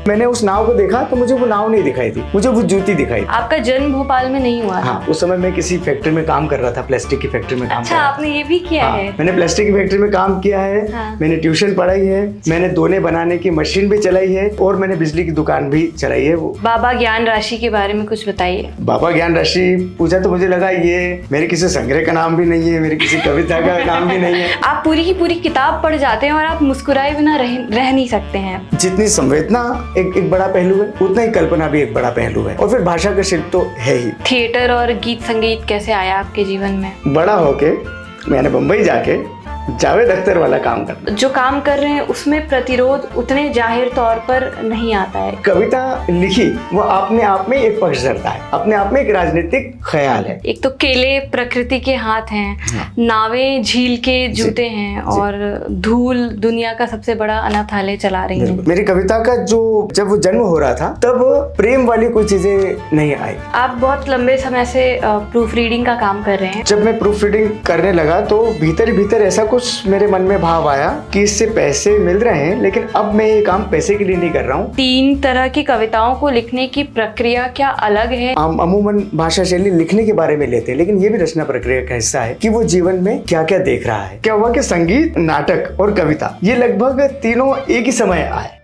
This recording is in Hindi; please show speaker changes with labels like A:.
A: मैंने उस नाव को देखा तो मुझे वो नाव नहीं दिखाई थी, मुझे वो जूती दिखाई थी।
B: आपका जन्म भोपाल में नहीं हुआ?
A: हाँ, उस समय मैं किसी फैक्ट्री में काम कर रहा था, प्लास्टिक की फैक्ट्री में काम
B: अच्छा,
A: कर रहा था।
B: आपने ये भी किया
A: हाँ,
B: है?
A: मैंने प्लास्टिक की फैक्ट्री में काम किया है।
B: हाँ।
A: मैंने ट्यूशन पढ़ाई है, मैंने दोने बनाने की मशीन भी चलाई है और मैंने बिजली की दुकान भी चलाई है। वो
B: बाबा ज्ञान राशि के बारे में कुछ बताइए।
A: बाबा ज्ञान राशि पूछा तो मुझे लगा ये मेरे किसी संग्रह का नाम भी नहीं है, मेरी किसी कविता का नाम भी नहीं है।
B: आप पूरी की पूरी किताब पढ़ जाते हैं और आप मुस्कुराए बिना रह नहीं सकते हैं।
A: जितनी संवेदना एक बड़ा पहलू है, उतना ही कल्पना भी एक बड़ा पहलू है, और फिर भाषा का शिल्प तो है ही।
B: थिएटर और गीत संगीत कैसे आया आपके जीवन में?
A: बड़ा होके मैंने बम्बई जाके जावेद अख्तर वाला काम करना।
B: जो काम कर रहे हैं उसमें प्रतिरोध उतने जाहिर तौर पर नहीं आता है।
A: कविता लिखी वो अपने आप में एक पक्ष धरता है, अपने आप में एक राजनीतिक ख्याल है।
B: एक तो केले प्रकृति के हाथ हैं, नावें झील के जूते हैं, और धूल दुनिया का सबसे बड़ा अनाथालय चला रही है।
A: मेरी कविता का जब वो जन्म हो रहा था तब प्रेम वाली कोई चीजें नहीं आई।
B: आप बहुत लंबे समय से प्रूफ रीडिंग का काम कर रहे हैं।
A: जब मैं प्रूफ रीडिंग करने लगा तो भीतर ही भीतर ऐसा कुछ मेरे मन में भाव आया कि इससे पैसे मिल रहे हैं, लेकिन अब मैं ये काम पैसे के लिए नहीं कर रहा हूँ।
B: 3 तरह की कविताओं को लिखने की प्रक्रिया क्या अलग है?
A: हम अमूमन भाषा शैली लिखने के बारे में लेते हैं, लेकिन ये भी रचना प्रक्रिया का हिस्सा है कि वो जीवन में क्या क्या देख रहा है। क्या हुआ कि संगीत, नाटक और कविता ये लगभग तीनों एक ही समय आए।